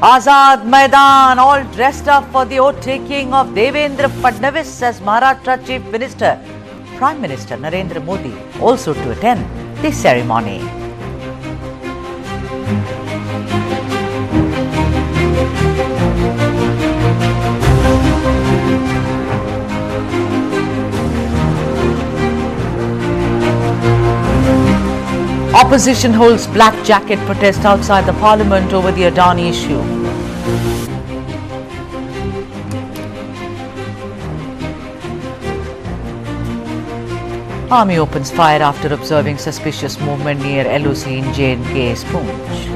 Azad Maidaan, all dressed up for the oath-taking of Devendra Fadnavis as Maharashtra Chief Minister. Prime Minister Narendra Modi also to attend the ceremony. Opposition holds black jacket protest outside the parliament over the Adani issue. Army opens fire after observing suspicious movement near LOC in J&K Spoonj.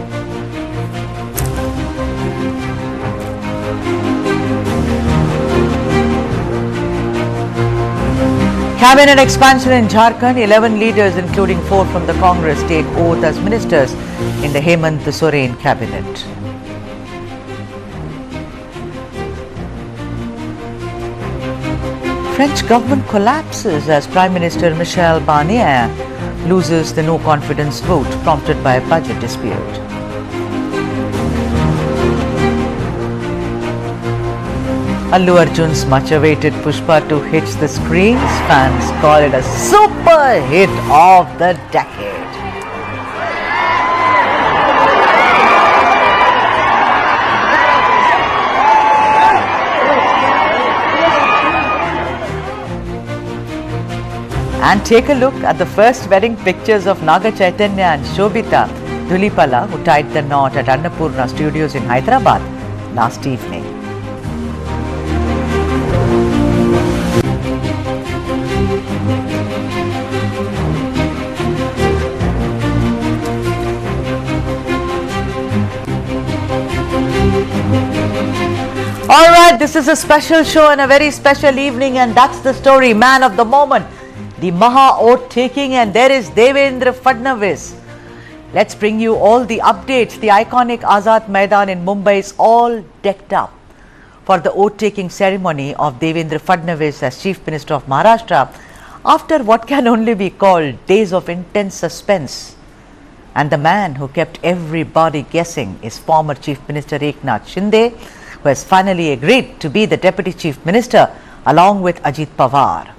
Cabinet expansion in Jharkhand, 11 leaders including 4 from the Congress take oath as ministers in the Hemant Soren cabinet. French government collapses as Prime Minister Michel Barnier loses the no confidence vote prompted by a budget dispute. Allu Arjun's much-awaited Pushpa 2 hits the screens. Fans call it a super hit of the decade. And take a look at the first wedding pictures of Naga Chaitanya and Shobita Dhulipala, who tied the knot at Annapurna Studios in Hyderabad last evening. Alright, this is a special show and a very special evening, and that's the story, man of the moment, the Maha oath taking, and there is Devendra Fadnavis. Let's bring you all the updates. The iconic Azad Maidaan in Mumbai is all decked up for the oath taking ceremony of Devendra Fadnavis as Chief Minister of Maharashtra after what can only be called days of intense suspense. And the man who kept everybody guessing is former Chief Minister Eknath Shinde, who has finally agreed to be the Deputy Chief Minister along with Ajit Pawar.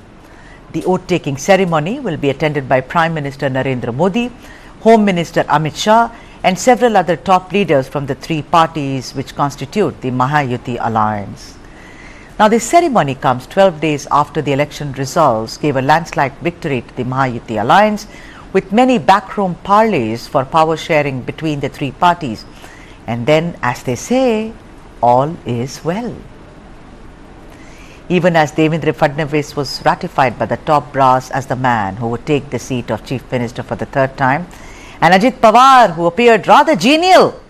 The oath-taking ceremony will be attended by Prime Minister Narendra Modi, Home Minister Amit Shah and several other top leaders from the 3 parties which constitute the Maha alliance. Now, this ceremony comes 12 days after the election results gave a landslide victory to the Maha alliance, with many backroom parleys for power sharing between the 3 parties. And then, as they say, all is well. Even as Devendra Fadnavis was ratified by the top brass as the man who would take the seat of Chief Minister for the 3rd time, and Ajit Pawar, who appeared rather genial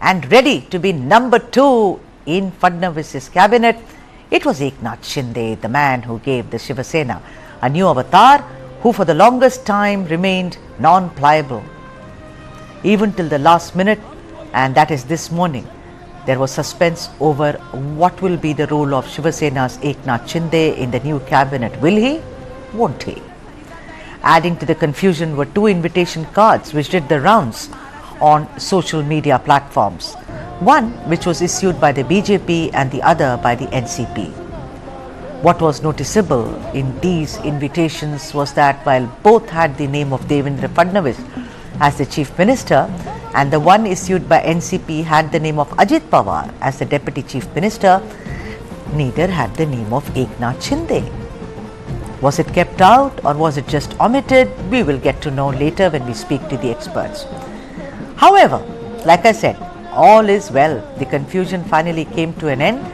and ready to be number 2 in Fadnavis's cabinet, it was Eknath Shinde, the man who gave the Shiva Sena a new avatar, who for the longest time remained non-pliable. Even till the last minute, and that is this morning, there was suspense over what will be the role of Shiva Sena's Eknath Shinde in the new cabinet. Will he? Won't he? Adding to the confusion were 2 invitation cards which did the rounds on social media platforms. One which was issued by the BJP and the other by the NCP. What was noticeable in these invitations was that while both had the name of Devendra Fadnavis as the Chief Minister, and the one issued by NCP had the name of Ajit Pawar as the Deputy Chief Minister, neither had the name of Eknath Shinde. Was it kept out or was it just omitted? We will get to know later when we speak to the experts. However, like I said, all is well. The confusion finally came to an end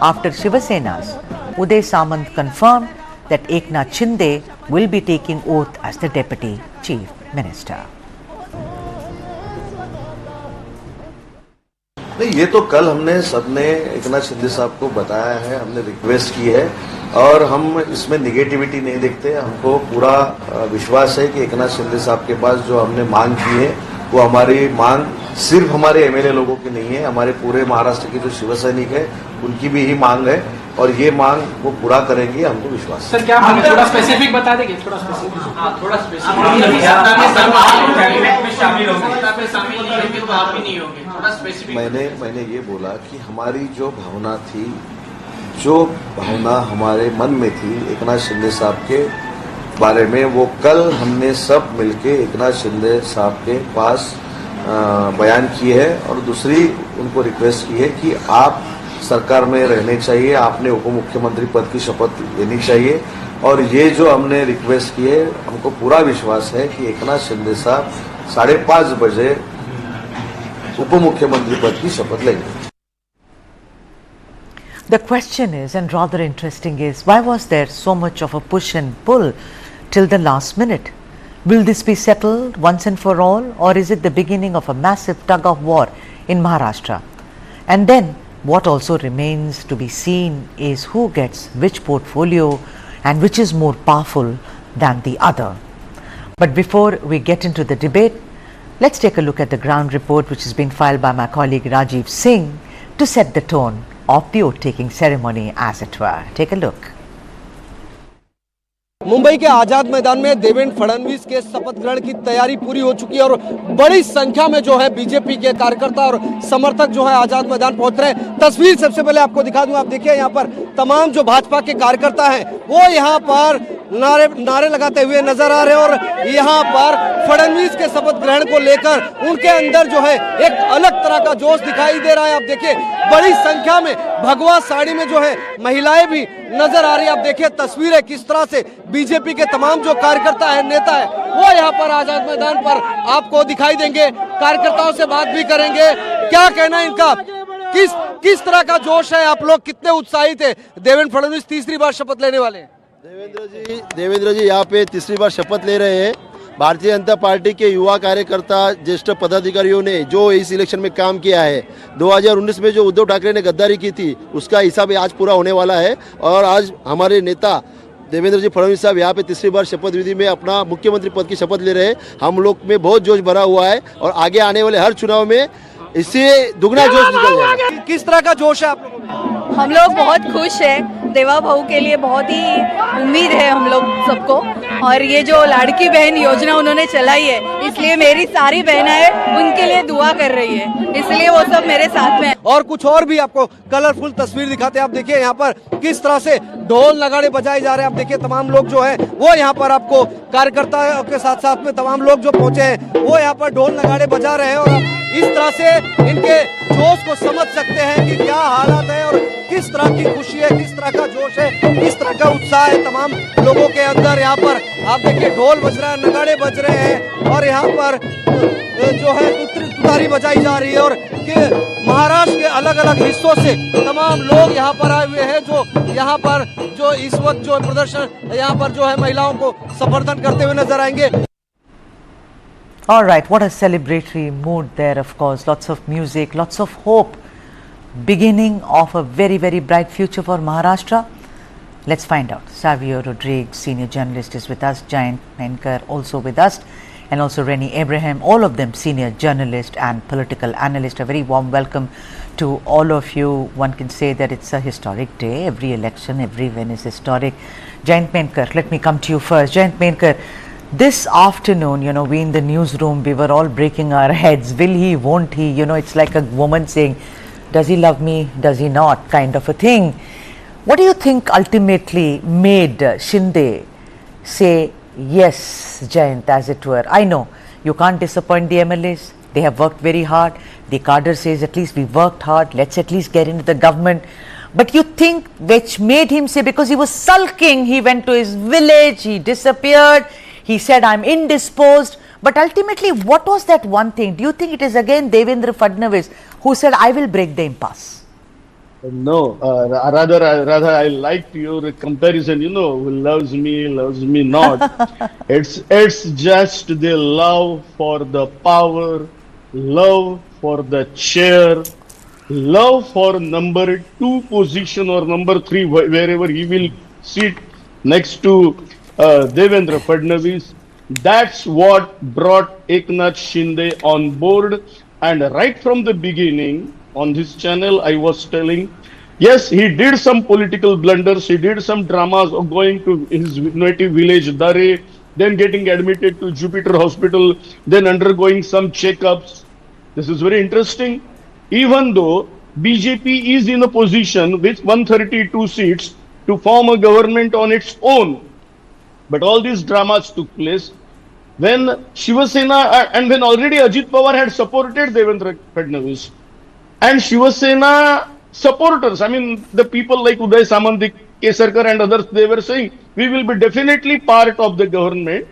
after Shiva Sena's Uday Samant confirmed that Eknath Shinde will be taking oath as the Deputy Chief Minister. नहीं, ये तो कल हमने सबने एकनाथ शिंदे साहब को बताया है, हमने रिक्वेस्ट की है और हम इसमें निगेटिविटी नहीं देखते। हमको पूरा विश्वास है कि एकनाथ शिंदे साहब के पास जो हमने मांग की है वो हमारी मांग सिर्फ हमारे एमएलए लोगों की नहीं है, हमारे पूरे महाराष्ट्र के जो शिव सैनिक है उनकी भी ही मांग है और ये मांग वो पूरा करेंगे, हमको विश्वास है। सर क्या थोड़ा स्पेसिफिक बता देंगे? थोड़ा स्पेसिफिक शामिल होंगे, थोड़ा स्पेसिफिक मैंने ये बोला कि हमारी जो भावना थी, जो भावना हमारे मन में थी एकनाथ शिंदे साहब के बारे में, वो कल हमने सब मिलके एकनाथ शिंदे साहब के पास बयान की है और दूसरी उनको रिक्वेस्ट की है कि आप सरकार में रहने चाहिए, आपने उप मुख्यमंत्री पद की शपथ लेनी चाहिए। और ये जो हमने रिक्वेस्ट की है, हमको पूरा विश्वास है कि एकनाथ शिंदे साहब 5:30 बजे उप मुख्यमंत्री पद की शपथ लेंगे। The question is, and rather interesting is, why was there so much of a push and pull till the last minute? Will this be settled once and for all, or is it the beginning of a massive tug of war in Maharashtra? And then what also remains to be seen is who gets which portfolio and which is more powerful than the other. But before we get into the debate, let's take a look at the ground report which has been filed by my colleague Rajiv Singh to set the tone of the oath-taking ceremony, as it were. Take a look. Mumbai के आजाद मैदान में देवेंद्र फडणवीस के शपथ ग्रहण की तैयारी पूरी हो चुकी है और बड़ी संख्या में जो है बीजेपी के कार्यकर्ता और समर्थक जो है आजाद मैदान पहुंच रहे हैं। तस्वीर सबसे पहले आपको दिखा दूं, आप देखिए यहाँ पर तमाम जो भाजपा के कार्यकर्ता हैं वो यहाँ पर नारे लगाते हुए नजर आ रहे हैं और यहाँ पर फडणवीस के शपथ ग्रहण को लेकर उनके अंदर जो है एक अलग तरह का जोश दिखाई दे रहा है। आप देखिए बड़ी संख्या में भगवा साड़ी में जो है महिलाएं भी नजर आ रही है। आप देखिए तस्वीरें किस तरह से बीजेपी के तमाम जो कार्यकर्ता है, नेता है, वो यहाँ पर आजाद मैदान पर आपको दिखाई देंगे। कार्यकर्ताओं से बात भी करेंगे, क्या कहना है इनका, किस तरह का जोश है, आप लोग कितने उत्साहित है। देवेंद्र फडणवीस तीसरी बार शपथ लेने वाले हैं। देवेंद्र जी यहाँ पे तीसरी बार शपथ ले रहे हैं। भारतीय जनता पार्टी के युवा कार्यकर्ता, ज्येष्ठ पदाधिकारियों ने जो इस इलेक्शन में काम किया है, 2019 में जो उद्धव ठाकरे ने गद्दारी की थी उसका हिसाब आज पूरा होने वाला है। और आज हमारे नेता देवेंद्र जी फडणवीस साहब यहाँ पे तीसरी बार शपथ विधि में अपना मुख्यमंत्री पद की शपथ ले रहे हैं। हम लोग में बहुत जोश भरा हुआ है और आगे आने वाले हर चुनाव में इससे दुगना जोश निकल जाएगा। किस तरह का जोश है आप लोगों में? हम लोग बहुत खुश हैं। देवा भाऊ के लिए बहुत ही उम्मीद है हम लोग सबको, और ये जो लाड़की बहन योजना उन्होंने चलाई है, इसलिए मेरी सारी बहनें उनके लिए दुआ कर रही है, इसलिए वो सब मेरे साथ में है। और कुछ और भी आपको कलरफुल तस्वीर दिखाते हैं। आप देखिए यहाँ पर किस तरह से ढोल नगाड़े बजाए जा रहे हैं। आप देखिए तमाम लोग जो है वो यहाँ पर आपको कार्यकर्ता के साथ साथ में तमाम लोग जो पहुंचे हैं वो यहाँ पर ढोल नगाड़े बजा रहे हैं और आप इस तरह से इनके जोश को समझ सकते हैं कि क्या हालात है और किस तरह की खुशी है, किस तरह का जोश है, किस तरह का उत्साह है तमाम लोगों के अंदर। यहाँ पर आप देखिए ढोल बज रहा है, नगाड़े बज रहे हैं और यहाँ पर जो है तुतारी बजाई जा रही है और महाराष्ट्र के अलग अलग हिस्सों से तमाम लोग यहाँ पर आए हुए हैं जो यहाँ पर जो इस वक्त जो प्रदर्शन यहाँ पर जो है महिलाओं को समर्थन करते हुए नजर आएंगे। All right, what a celebratory mood there, of course. Lots of music, lots of hope. Beginning of a very, very bright future for Maharashtra. Let's find out. Savio Rodriguez, senior journalist, is with us. Jayant Menkar also with us. And also Rennie Abraham, all of them senior journalist and political analyst. A very warm welcome to all of you. One can say that it's a historic day. Every election, every win is historic. Jayant Menkar, let me come to you first. Jayant Menkar, this afternoon, you know, we in the newsroom, we were all breaking our heads. Will he, won't he? You know, it's like a woman saying, does he love me, does he not, kind of a thing. What do you think ultimately made Shinde say yes, Jayant, as it were? I know you can't disappoint the MLAs. They have worked very hard. The cadre says at least we worked hard. Let's at least get into the government. But you think which made him say, because he was sulking, he went to his village, he disappeared, he said I'm indisposed. But ultimately, what was that one thing? Do you think it is again Devendra Fadnavis who said I will break the impasse? No, rather I liked your comparison, you know, who loves me not. It's just the love for the power, love for the chair, love for number 2 position or number 3, wherever he will sit next to Devendra Fadnavis. That's what brought Eknath Shinde on board. And right from the beginning, on this channel, I was telling, yes, he did some political blunders, he did some dramas of going to his native village, Dare, then getting admitted to Jupiter Hospital, then undergoing some checkups. This is very interesting. even though BJP is in a position with 132 seats to form a government on its own. But all these dramas took place when Shiva Sena and when already Ajit Pawar had supported Devendra Fadnavis. And Shiva Sena supporters, I mean, the people like Uday Samant, Kesarkar and others, they were saying, we will be definitely part of the government.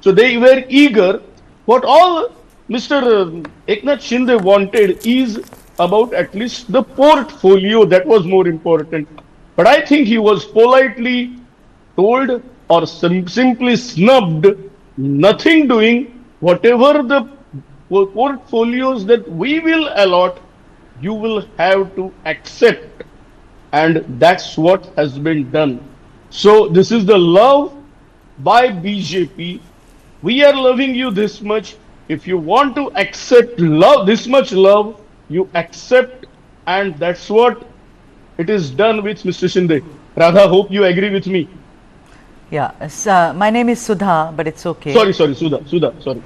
So they were eager. What all Mr. Eknath Shinde wanted is about at least the portfolio. That was more important. But I think he was politely told or simply snubbed, nothing doing, whatever the portfolios that we will allot, you will have to accept. And that's what has been done. So this is the love by BJP. We are loving you this much. If you want to accept love, this much love, you accept, and that's what it is done with Mr. Shinde. Radha, hope you agree with me. Yeah, my name is Sudha, but it's okay. Sorry, Sudha, sorry.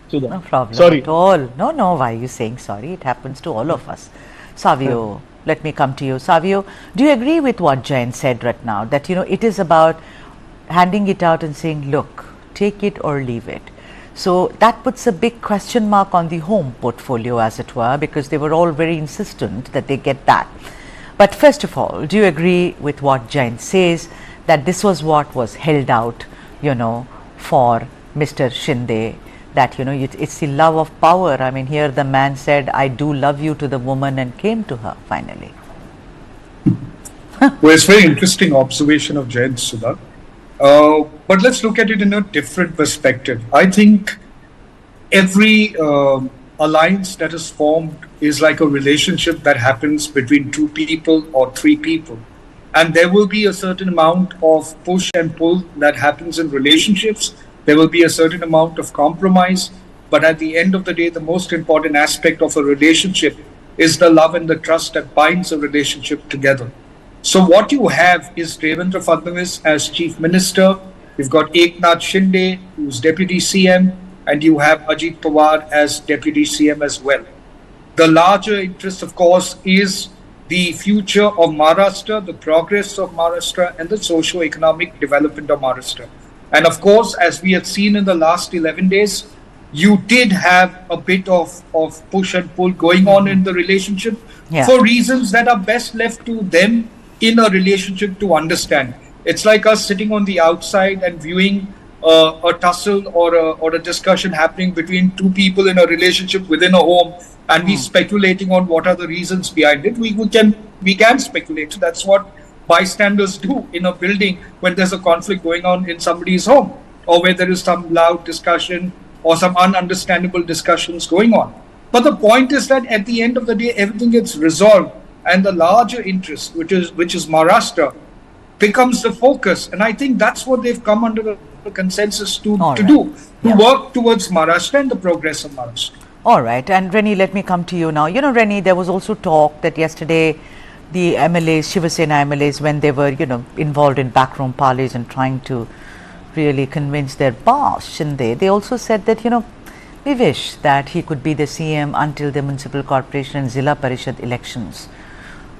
Sudha. No problem Sorry. at all. No, why are you saying sorry? It happens to all of us. Savio, let me come to you. Savio, do you agree with what Jain said right now? That, it is about handing it out and saying, look, take it or leave it. So that puts a big question mark on the home portfolio, as it were, because they were all very insistent that they get that. But first of all, do you agree with what Jain says, that this was what was held out, for Mr. Shinde, that, it's the love of power. I mean, here the man said, I do love you to the woman, and came to her finally. Well, it's a very interesting observation of Jain, Sudha. But let's look at it in a different perspective. I think every alliance that is formed is like a relationship that happens between two people or three people. And there will be a certain amount of push and pull that happens in relationships. There will be a certain amount of compromise. But at the end of the day, the most important aspect of a relationship is the love and the trust that binds a relationship together. So what you have is Devendra Fadnavis as Chief Minister. You've got Eknath Shinde, who's Deputy CM, and you have Ajit Pawar as Deputy CM as well. The larger interest, of course, is the future of Maharashtra, the progress of Maharashtra, and the socio-economic development of Maharashtra. And of course, as we had seen in the last 11 days, you did have a bit of push and pull going on in the relationship for reasons that are best left to them in a relationship to understand. It's like us sitting on the outside and viewing a tussle or a discussion happening between two people in a relationship within a home, and we speculating on what are the reasons behind it. We can speculate. So that's what bystanders do in a building when there's a conflict going on in somebody's home, or where there is some loud discussion or some ununderstandable discussions going on. But the point is that at the end of the day, everything gets resolved, and the larger interest, which is Maharashtra, becomes the focus. And I think that's what they've come under the consensus to work towards Maharashtra and the progress of Maharashtra. All right. And Reni, let me come to you now. Reni, there was also talk that yesterday the MLAs, Shiva Sena MLAs, when they were, involved in backroom parleys and trying to really convince their boss, Shinde, they also said that, we wish that he could be the CM until the municipal corporation and Zilla Parishad elections.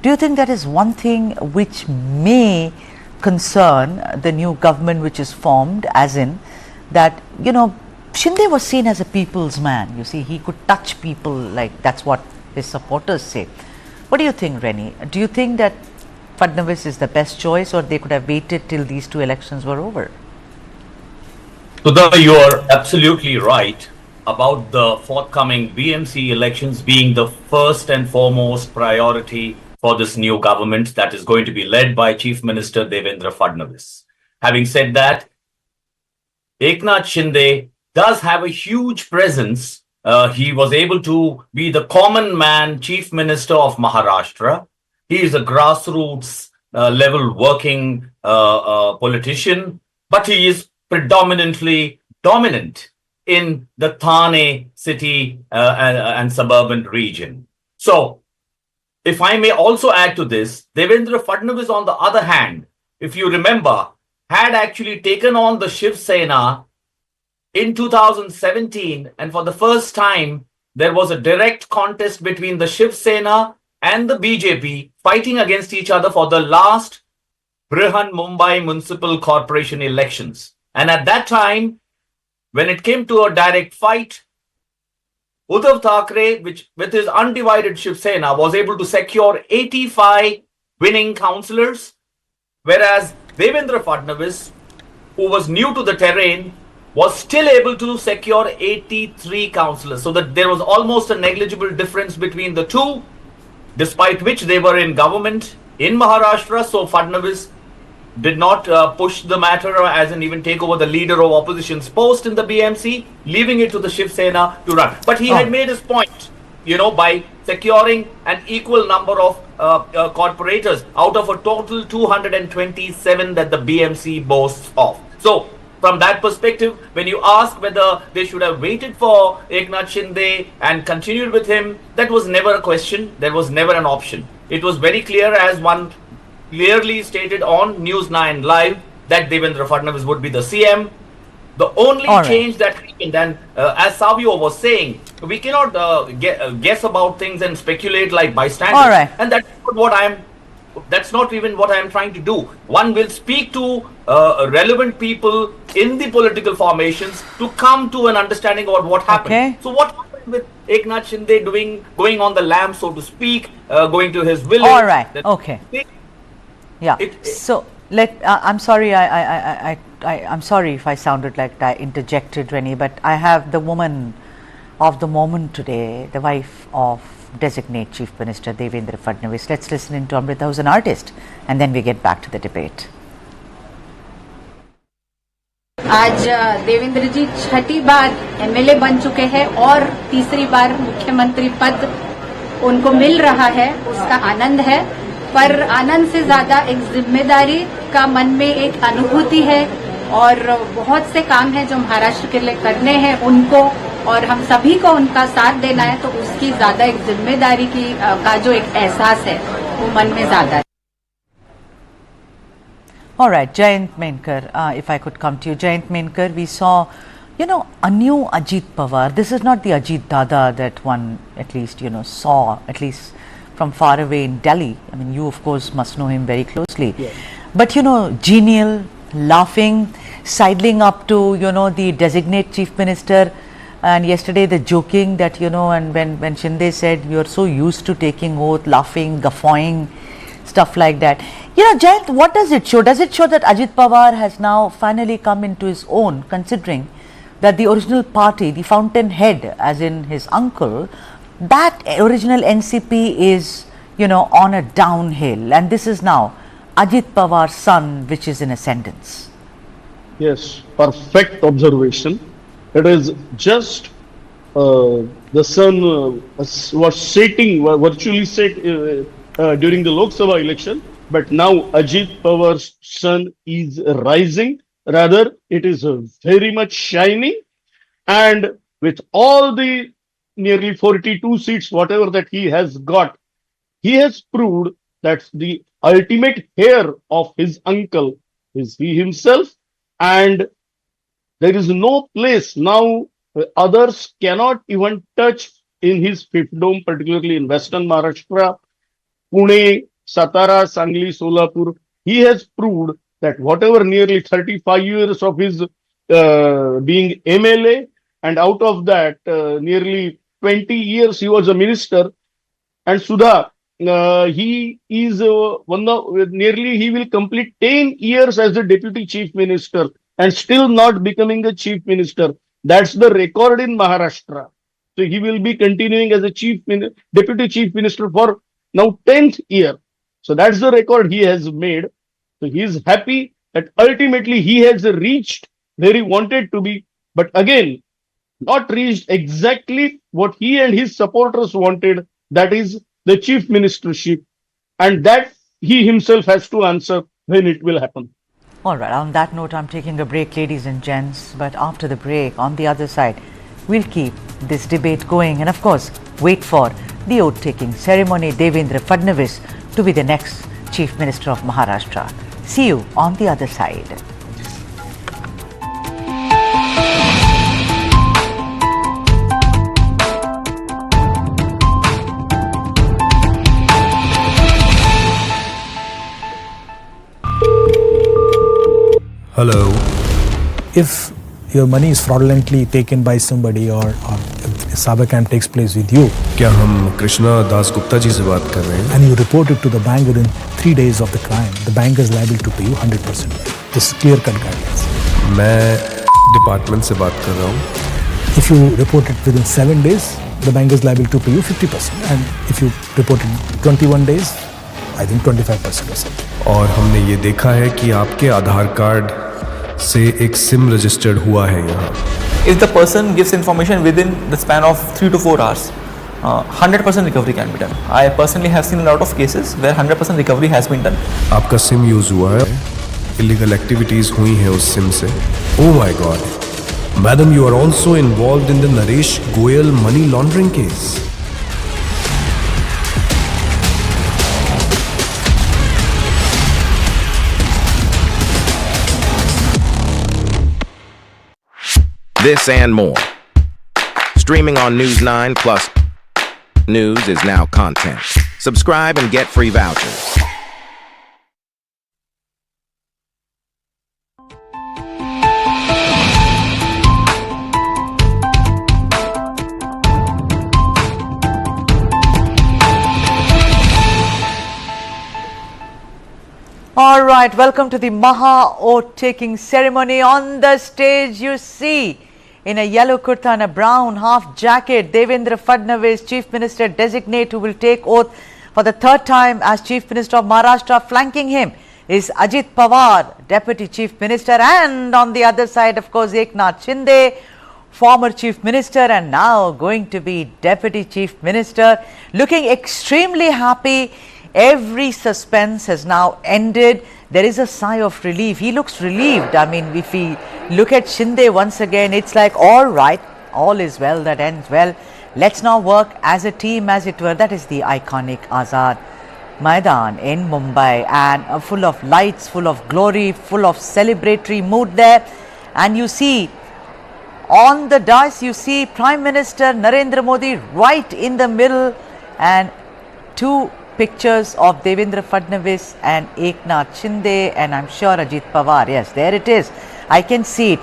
Do you think that is one thing which may concern the new government which is formed, as in that, Shinde was seen as a people's man. You see, he could touch people, like that's what his supporters say. What do you think, Reni? Do you think that Fadnavis is the best choice, or they could have waited till these two elections were over? Sudha, you are absolutely right about the forthcoming BMC elections being the first and foremost priority for this new government that is going to be led by Chief Minister Devendra Fadnavis. Having said that, Eknath Shinde does have a huge presence. He was able to be the common man Chief Minister of Maharashtra. He is a grassroots level working politician, but he is predominantly dominant in the Thane city and suburban region. So, if I may also add to this, Devendra Fadnavis, on the other hand, if you remember, had actually taken on the Shiv Sena in 2017, and for the first time, there was a direct contest between the Shiv Sena and the BJP fighting against each other for the last Brihan Mumbai Municipal Corporation elections. And at that time, when it came to a direct fight, Uddhav Thackeray, with his undivided Shiv Sena, was able to secure 85 winning councillors, whereas Devendra Fadnavis, who was new to the terrain, was still able to secure 83 councillors. So that there was almost a negligible difference between the two, despite which they were in government in Maharashtra. So Fadnavis did not push the matter as in even take over the leader of opposition's post in the BMC, leaving it to the Shiv Sena to run. But he had made his point, by securing an equal number of corporators out of a total 227 that the BMC boasts of. So, from that perspective, when you ask whether they should have waited for Eknath Shinde and continued with him, that was never a question. There was never an option. It was very clear, as one clearly stated on News9 Live, that Devendra Fadnavis would be the CM. The only change that happened, and as Savio was saying, we cannot guess about things and speculate like bystanders. And that's not even what I am trying to do. One will speak to relevant people in the political formations to come to an understanding about what happened. So what happened with Eknath Shinde going on the lam, so to speak, going to his village? Yeah. So I'm sorry. I'm sorry if I sounded like I interjected, Rennie, but I have the woman of the moment today, the wife of designate Chief Minister Devendra Fadnavis. Let's listen in to Amrita, who's an artist, and then we get back to the debate. आज देवेंद्र जी छठी बार MLA बन चुके हैं और तीसरी बार मुख्यमंत्री पद उनको मिल रहा है, उसका आनंद है। पर आनंद से ज्यादा एक जिम्मेदारी का मन में एक अनुभूति है और बहुत से काम हैं जो महाराष्ट्र के लिए करने हैं उनको, और हम सभी को उनका साथ देना है, तो उसकी ज्यादा एक जिम्मेदारी का जो एक एहसास है वो मन में ज्यादा है। All right, Jayant Menkar, if I could come to you. Jayant Menkar, we saw, a new Ajit Pawar. This is not the Ajit Dada that one at least, saw, at least from far away in Delhi. I mean, you of course must know him very closely. Yes. But, genial, laughing, sidling up to, the designate chief minister. And yesterday the joking that, and when Shinde said, you're so used to taking oath, laughing, guffawing, stuff like that. Jayant, what does it show? Does it show that Ajit Pawar has now finally come into his own, considering that the original party, the fountainhead, as in his uncle, that original NCP is, on a downhill, and this is now Ajit Pawar's son, which is in ascendance? Yes, perfect observation. It is just the son was sitting, virtually sat during the Lok Sabha election, but now Ajit Pawar's sun is rising. Rather, it is very much shining, and with all the nearly 42 seats, whatever that he has got, he has proved that the ultimate heir of his uncle is he himself, and there is no place now others cannot even touch in his fiefdom, particularly in Western Maharashtra, Pune, Satara, Sangli, Solapur. He has proved that whatever nearly 35 years of his being MLA, and out of that nearly 20 years he was a minister, and Sudha, he is he will complete 10 years as the deputy chief minister and still not becoming a chief minister. That's the record in Maharashtra. So he will be continuing as a deputy chief minister for now 10th year. So that's the record he has made. So he is happy that ultimately he has reached where he wanted to be, but again, not reached exactly what he and his supporters wanted, that is the chief ministership, and that he himself has to answer when it will happen. All right, on that note, I'm taking a break, ladies and gents, but after the break, on the other side, we'll keep this debate going and of course, wait for the oath-taking ceremony, Devendra Fadnavis to be the next Chief Minister of Maharashtra. See you on the other side. Hello. If your money is fraudulently taken by somebody or if a cyber crime takes place with you, क्या हम कृष्णा दास गुप्ता जी से बात कर रहे हैं? and you report it to the bank within 3 days of the crime, the bank is liable to pay you 100%. This is clear-cut guidelines. मैं department से बात कर रहा हूँ. If you report it within 7 days, the bank is liable to pay you 50%. And if you report it 21 days, I think 25% or something. और हमने ये देखा है कि आपके आधार कार्ड से एक सिम रजिस्टर्ड हुआ है यहाँ. If the person gives information within the span of 3 to 4 hours, 100% recovery can be done. I personally have seen a lot of cases where 100% recovery has been done. आपका SIM use हुआ है, illegal activities हुई हैं उस SIM से. Oh my God. Madam, you are also involved in the Naresh Goyal money laundering case. This and more. Streaming on News9 Plus. News is now content. Subscribe and get free vouchers. All right, welcome to the Maha oath-taking ceremony. On the stage, you see, in a yellow kurta and a brown half jacket, Devendra Fadnavis, Chief Minister designate, who will take oath for the third time as Chief Minister of Maharashtra. Flanking him is Ajit Pawar, Deputy Chief Minister, and on the other side, of course, Eknath Shinde, former Chief Minister and now going to be Deputy Chief Minister, looking extremely happy. Every suspense has now ended. There is a sigh of relief. He looks relieved. I mean, if we look at Shinde once again, it's like, all right, all is well that ends well. Let's now work as a team, as it were. That is the iconic Azad Maidaan in Mumbai, and full of lights, full of glory, full of celebratory mood there. And you see, on the dais, you see Prime Minister Narendra Modi right in the middle, and two pictures of Devendra Fadnavis and Eknath Shinde, and I'm sure Ajit Pawar. Yes, there it is. I can see it.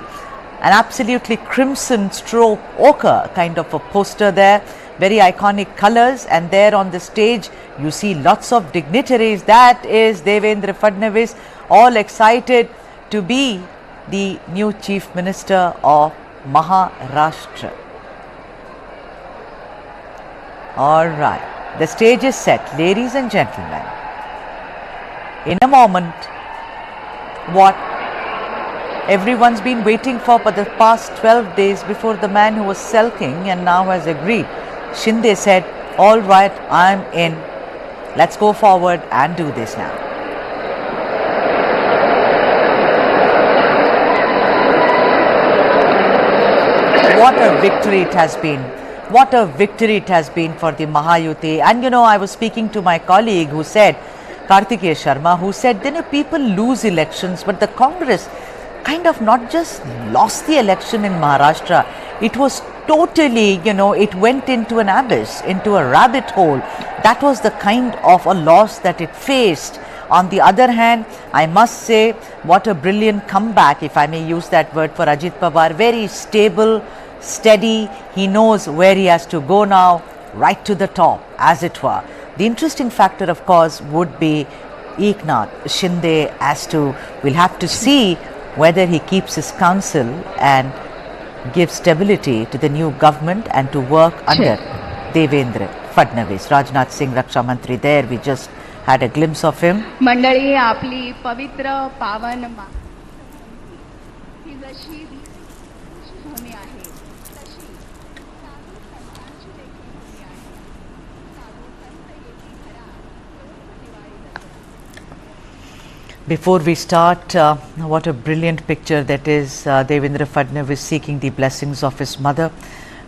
An absolutely crimson stroke ochre kind of a poster there. Very iconic colors, and there on the stage you see lots of dignitaries. That is Devendra Fadnavis, all excited to be the new Chief Minister of Maharashtra. All right. The stage is set, ladies and gentlemen. In a moment, what everyone's been waiting for the past 12 days, before the man who was sulking and now has agreed, Shinde said, all right, I'm in. Let's go forward and do this now. What a victory it has been. What a victory it has been for the Mahayuti. And you know, I was speaking to my colleague who said, Kartikeya Sharma, who said, then people lose elections, but the Congress kind of not just lost the election in Maharashtra, it was totally, it went into an abyss, into a rabbit hole. That was the kind of a loss that it faced. On the other hand, I must say, what a brilliant comeback, if I may use that word, for Ajit Pawar. Very stable, steady. He knows where he has to go now, right to the top, as it were. The interesting factor, of course, would be Eknath Shinde, as to, we'll have to see whether he keeps his counsel and gives stability to the new government and to work under Devendra Fadnavis. Rajnath Singh, Raksha Mantri, there we just had a glimpse of him. मंडळी आपली पवित्र पावन ही जशी भूमी आहे तशी साधू संतांची देखील भूमी आहे. साधू संत येती घरा दिवाळी दसरा. Before we start, what a brilliant picture that is. Devendra Fadnavis seeking the blessings of his mother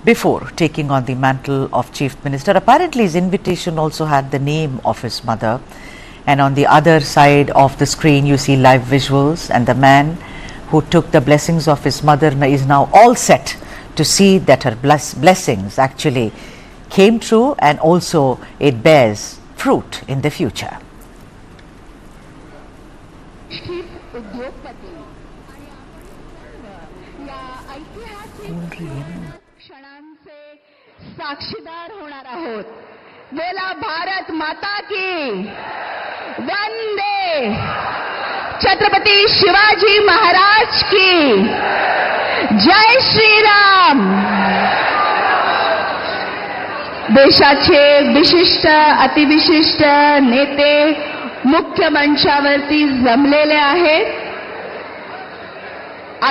before taking on the mantle of Chief Minister. Apparently his invitation also had the name of his mother, and on the other side of the screen you see live visuals, and the man who took the blessings of his mother is now all set to see that her blessings actually came true, and also it bears fruit in the future. उद्योगपती या ऐतिहासिक क्षणांचे साक्षीदार होणार आहोत. बोला भारत माता की वंदे, छत्रपती शिवाजी महाराज की जय श्रीराम. देशाचे विशिष्ट अतिविशिष्ट नेते मुख्य मंचावरती जमलेले आहेत. All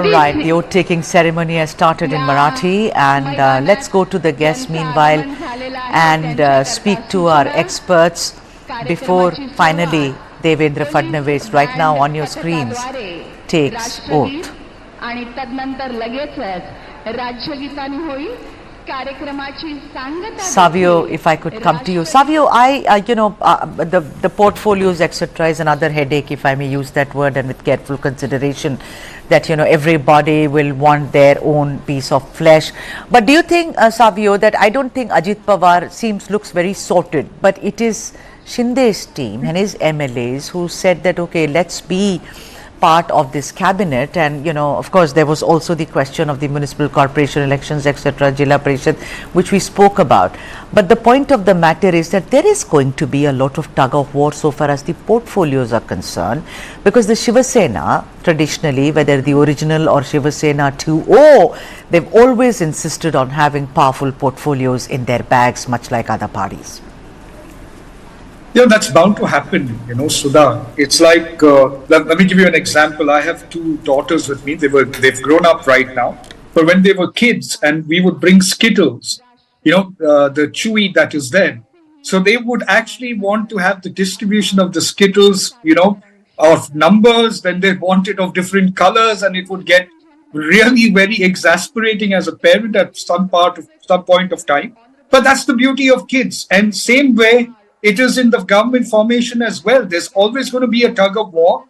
right, the oath-taking ceremony has started in Marathi, and let's go to the guests meanwhile and speak to our experts before finally Devendra Fadnavis, right now on your screens, takes oath. आणि तदनंतर लगेचच राज्यगीताने होईल. Savio, if I could come to you. Savio, the portfolios, etc. is another headache, if I may use that word, and with careful consideration that, everybody will want their own piece of flesh. But do you think, Savio, that I don't think Ajit Pawar looks very sorted, but it is Shinde's team and his MLAs who said that, okay, let's be part of this cabinet. And of course there was also the question of the municipal corporation elections, etc., Jilla Parishad, which we spoke about. But the point of the matter is that there is going to be a lot of tug of war so far as the portfolios are concerned, because the Shiva Sena traditionally, whether the original or Shiva Sena 2, they've always insisted on having powerful portfolios in their bags, much like other parties. That's bound to happen, Sudha. It's like, let me give you an example. I have two daughters with me. They've grown up right now. But when they were kids and we would bring Skittles, the chewy that is there. So they would actually want to have the distribution of the Skittles, of numbers, then they want it of different colors, and it would get really very exasperating as a parent at some point of time. But that's the beauty of kids. And same way, it is in the government formation as well. There's always going to be a tug of war.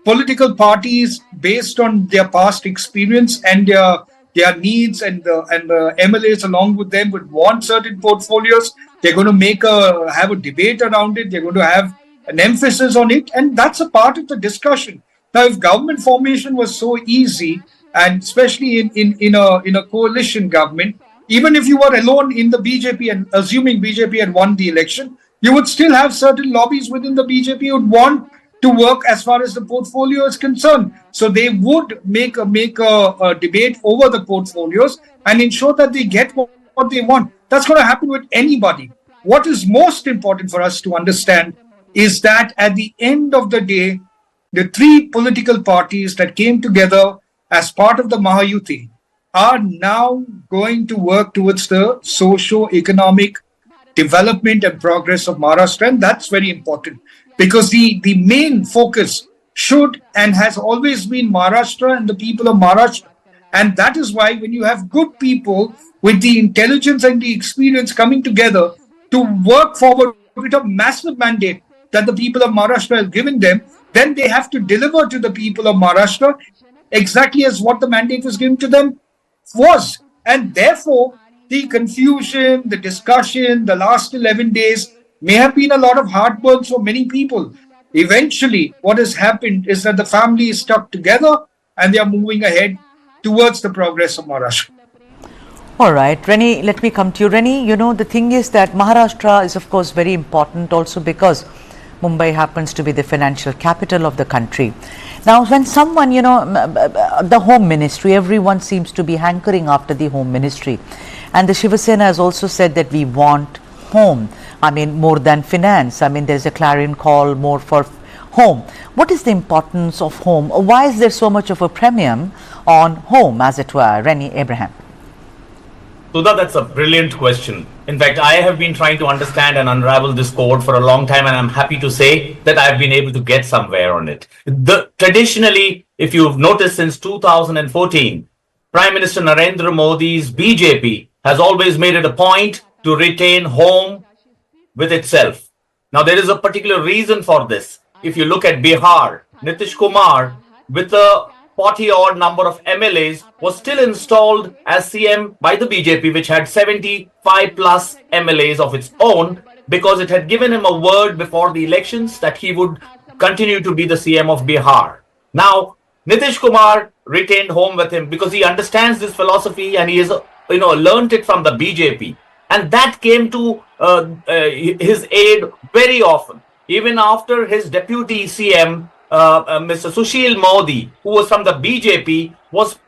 Political parties, based on their past experience and their needs, and the MLAs along with them would want certain portfolios. They're going to have a debate around it. They're going to have an emphasis on it, and that's a part of the discussion. Now, if government formation was so easy, and especially in a coalition government, even if you were alone in the BJP, and assuming BJP had won the election, you would still have certain lobbies within the BJP who would want to work as far as the portfolio is concerned. So they would make a debate over the portfolios and ensure that they get what they want. That's going to happen with anybody. What is most important for us to understand is that at the end of the day, the three political parties that came together as part of the Maha are now going to work towards the socio-economic development and progress of Maharashtra, and that's very important because the main focus should and has always been Maharashtra and the people of Maharashtra. And that is why when you have good people with the intelligence and the experience coming together to work forward with a massive mandate that the people of Maharashtra have given them, then they have to deliver to the people of Maharashtra exactly as what the mandate was given to them was. And therefore, the confusion, the discussion, the last 11 days may have been a lot of heartburn for many people. Eventually, what has happened is that the family is stuck together and they are moving ahead towards the progress of Maharashtra. All right, Reni, let me come to you. Reni, the thing is that Maharashtra is, of course, very important also because Mumbai happens to be the financial capital of the country. Now, when someone, the home ministry, everyone seems to be hankering after the home ministry. And the Shiva Sena has also said that we want home. I mean, more than finance. I mean, there's a clarion call more for home. What is the importance of home? Why is there so much of a premium on home, as it were? Reni Abraham. Sudha, that's a brilliant question. In fact, I have been trying to understand and unravel this code for a long time, and I'm happy to say that I've been able to get somewhere on it. Traditionally, if you've noticed since 2014, Prime Minister Narendra Modi's BJP has always made it a point to retain home with itself. Now, there is a particular reason for this. If you look at Bihar, Nitish Kumar, with a 40-odd number of MLAs, was still installed as CM by the BJP, which had 75 plus MLAs of its own, because it had given him a word before the elections that he would continue to be the CM of Bihar. Now, Nitish Kumar retained home with him because he understands this philosophy and he has, learnt it from the BJP. And that came to his aid very often. Even after his deputy CM, Mr. Sushil Modi, who was from the BJP, was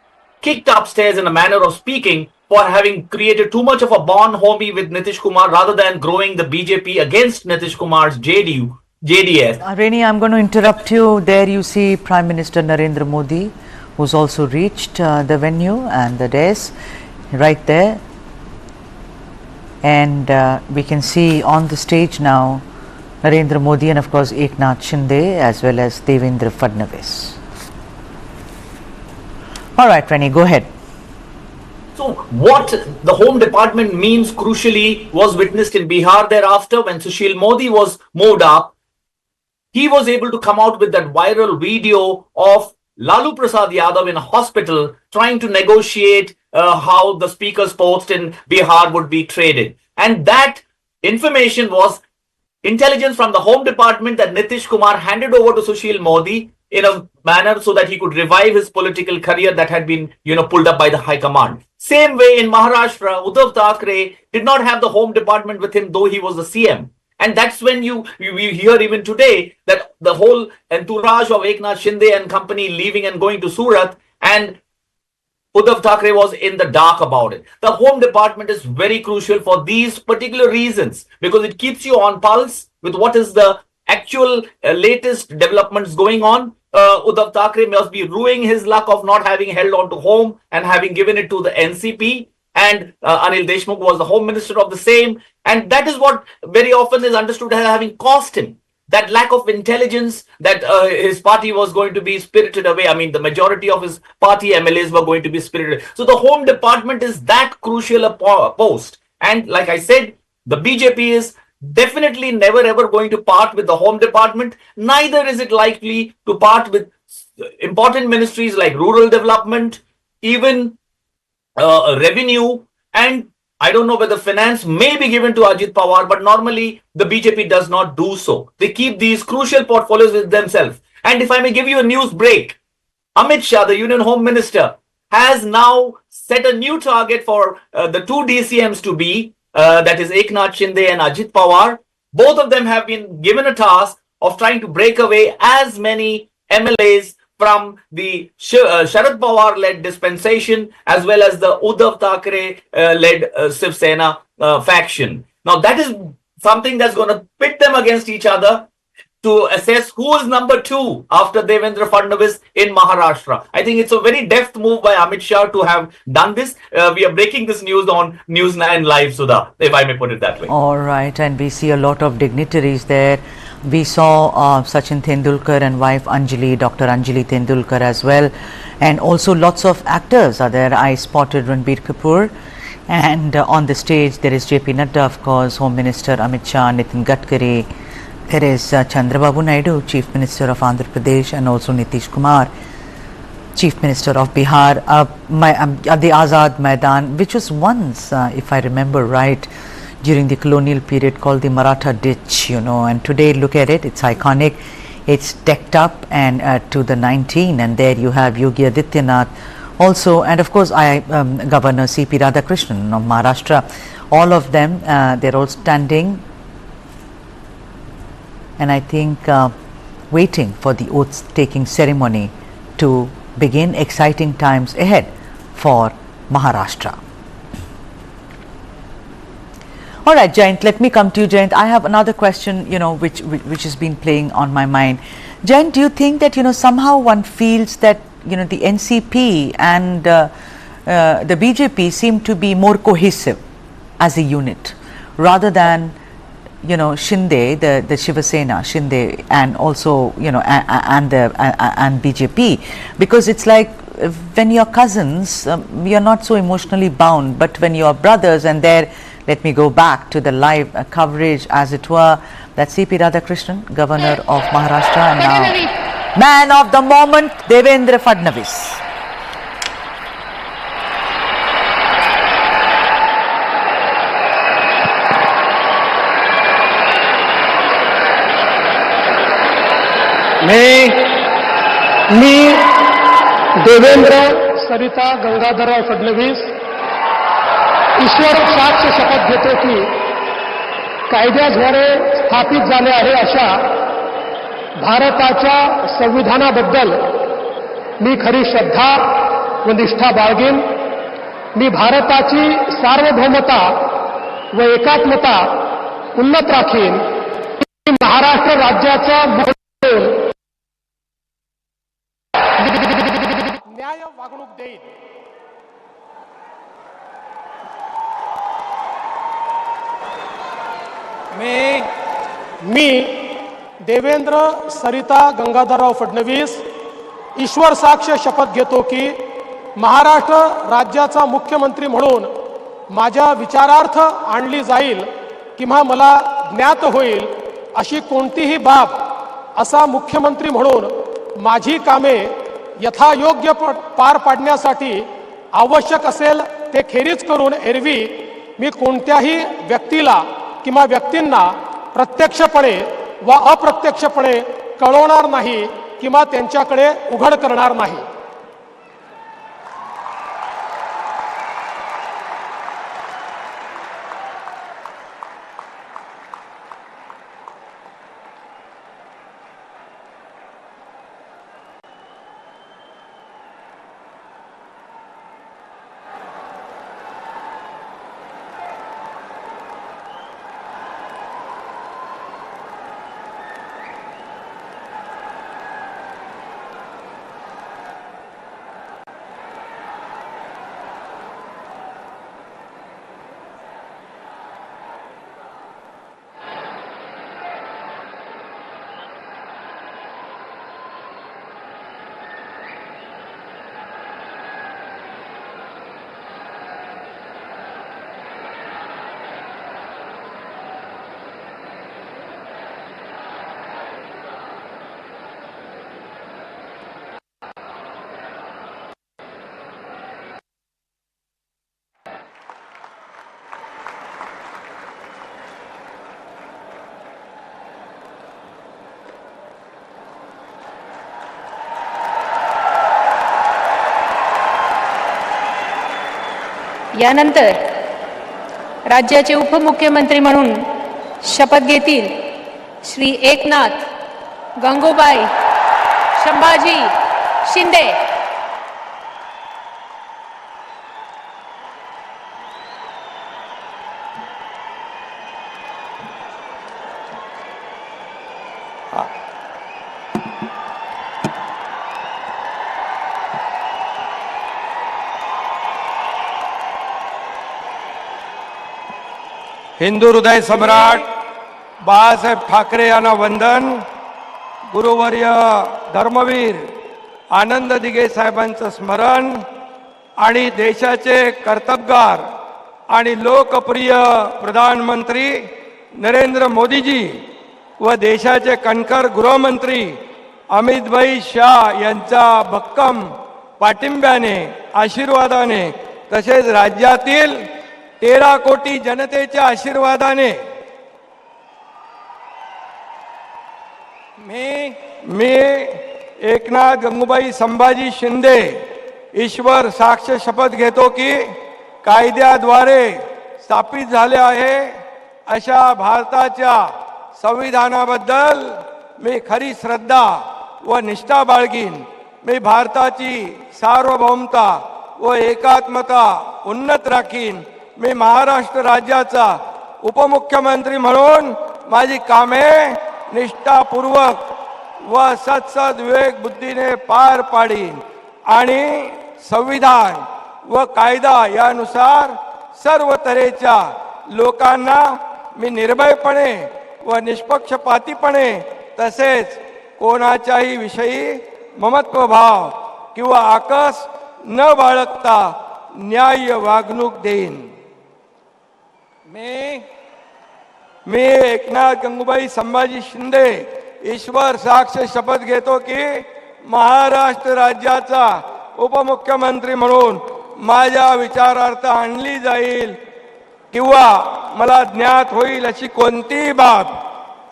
kicked upstairs in a manner of speaking for having created too much of a bonhomie with Nitish Kumar rather than growing the BJP against Nitish Kumar's JDS. Reni, I'm going to interrupt you. There you see Prime Minister Narendra Modi, who's also reached the venue and the dais right there. And we can see on the stage now Narendra Modi and of course Eknath Shinde as well as Devendra Fadnavis. All right, Reni, go ahead. So what the Home Department means crucially was witnessed in Bihar thereafter when Sushil Modi was moved up. He was able to come out with that viral video of Lalu Prasad Yadav in a hospital trying to negotiate how the speaker's post in Bihar would be traded. And that information was intelligence from the Home Department that Nitish Kumar handed over to Sushil Modi in a manner so that he could revive his political career that had been, pulled up by the High Command. Same way in Maharashtra, Uddhav Thackeray did not have the Home Department with him, though he was the CM. And that's when you hear even today that the whole entourage of Eknath Shinde and company leaving and going to Surat, and Uddhav Thackeray was in the dark about it. The Home Department is very crucial for these particular reasons because it keeps you on pulse with what is the actual latest developments going on. Uddhav Thackeray must be ruining his luck of not having held on to home and having given it to the NCP. And Anil Deshmukh was the Home Minister of the same. And that is what very often is understood as having cost him. That lack of intelligence that his party was going to be spirited away. I mean, the majority of his party MLAs were going to be spirited. So the Home Department is that crucial a post. And like I said, the BJP is definitely never ever going to part with the Home Department. Neither is it likely to part with important ministries like rural development, even revenue, and I don't know whether finance may be given to Ajit Pawar, but normally the BJP does not do so. They keep these crucial portfolios with themselves. And if I may give you a news break, Amit Shah, the Union Home Minister, has now set a new target for the two DCMs to be, that is Eknath Shinde and Ajit Pawar. Both of them have been given a task of trying to break away as many MLAs from the Sharad Pawar-led dispensation as well as the Uddhav Thackeray-led Shiv Sena faction. Now that is something that's going to pit them against each other to assess who is number two after Devendra Fadnavis in Maharashtra. I think it's a very deft move by Amit Shah to have done this. We are breaking this news on News9 Live, Sudha, if I may put it that way. All right, and we see a lot of dignitaries there. We saw Sachin Tendulkar and wife Anjali, Dr. Anjali Tendulkar as well. And also lots of actors are there. I spotted Ranbir Kapoor. And on the stage, there is JP Nadda, of course, Home Minister Amit Shah, Nitin Gadkari. There is Chandrababu Naidu, Chief Minister of Andhra Pradesh, and also Nitish Kumar, Chief Minister of Bihar. The Azad Maidaan, which was once, if I remember right, during the colonial period called the Maratha Ditch, and today look at it, it's iconic. It's decked up and to the 19, and there you have Yogi Adityanath also, and of course Governor C.P. Radhakrishnan of Maharashtra. All of them, they're all standing and I think waiting for the oath-taking ceremony to begin. Exciting times ahead for Maharashtra. All right, Jayant, let me come to you, Jayant. I have another question, which has been playing on my mind. Jayant, do you think that, somehow one feels that, the NCP and the BJP seem to be more cohesive as a unit rather than, Shinde, the Shiva Sena, Shinde, and also, and BJP, because it's like when you're cousins, you're not so emotionally bound, but when you're brothers, and there, let me go back to the live coverage, as it were, that's C.P. Radhakrishnan, Governor of Maharashtra, and now man of the moment, Devendra Fadnavis. मी देवेंद्र सरिता गंगाधरराव फडणवीस ईश्वर साक्ष शपथ घेतो की कायद्याद्वारे स्थापित झाले आहे अशा भारताच्या संविधानाबद्दल मी खरी श्रद्धा व निष्ठा बाळगेन. मी भारताची सार्वभौमता व एकात्मता उन्नत राखीन. मी महाराष्ट्र राज्याचा न्याय वागणूक देईन. मी देवेंद्र सरिता गंगाधरराव फडणवीस ईश्वर साक्ष शपथ घेतो की महाराष्ट्र राज्याचा मुख्यमंत्री म्हणून माझ्या विचारार्थ आणली जाईल किंवा मला ज्ञात होईल अशी कोणतीही बाब असा मुख्यमंत्री म्हणून माझी कामे यथायोग्य पार पाडण्यासाठी आवश्यक असेल ते खेरीज करून एरवी मी कोणत्याही व्यक्तीला किंवा व्यक्तींना प्रत्यक्षपणे व अप्रत्यक्षपणे कळवणार नाही किंवा त्यांच्याकडे उघड करणार नाही. यानंतर राज्याचे उपमुख्यमंत्री म्हणून शपथ घेतील श्री एकनाथ गंगूबाई संभाजी शिंदे. हिंदू हृदय सम्राट बाळासाहेब ठाकरे यांना वंदन. गुरुवर्य धर्मवीर आनंद दिघे साहेबांचं स्मरण आणि देशाचे कर्तबगार आणि लोकप्रिय प्रधानमंत्री नरेंद्र मोदीजी व देशाचे कणखर गृहमंत्री अमित शाह यांच्या भक्कम पाठिंब्याने आशीर्वादाने तसेच राज्यातील 13 कोटी जनतेच्या आशीर्वादाने मी एकनाथ गंगूबाई संभाजी शिंदे ईश्वर साक्ष शपथ घेतो की कायद्याद्वारे स्थापित झाले आहे अशा भारताच्या संविधानाबद्दल मी खरी श्रद्धा व निष्ठा बाळगीन. मी भारताची सार्वभौमता व एकात्मता उन्नत राखीन. मी महाराष्ट्र राज्याचा उपमुख्यमंत्री म्हणून माझी कामे निष्ठापूर्वक व सत्सद विवेक बुद्धीने पार पाडीन आणि संविधान व कायदा यानुसार सर्व तऱ्हेच्या लोकांना मी निर्भयपणे व निष्पक्षपातीपणे तसेच कोणाच्याही विषयी ममत्वभाव किंवा आकस न बाळगता न्याय्य वागणूक देईन. मी एकनाथ गंगूबाई संभाजी शिंदे ईश्वर साक्ष शपथ घेतो की महाराष्ट्र राज्याचा उपमुख्यमंत्री म्हणून माझ्या विचारार्थ आणली जाईल किंवा मला ज्ञात होईल अशी कोणतीही बाब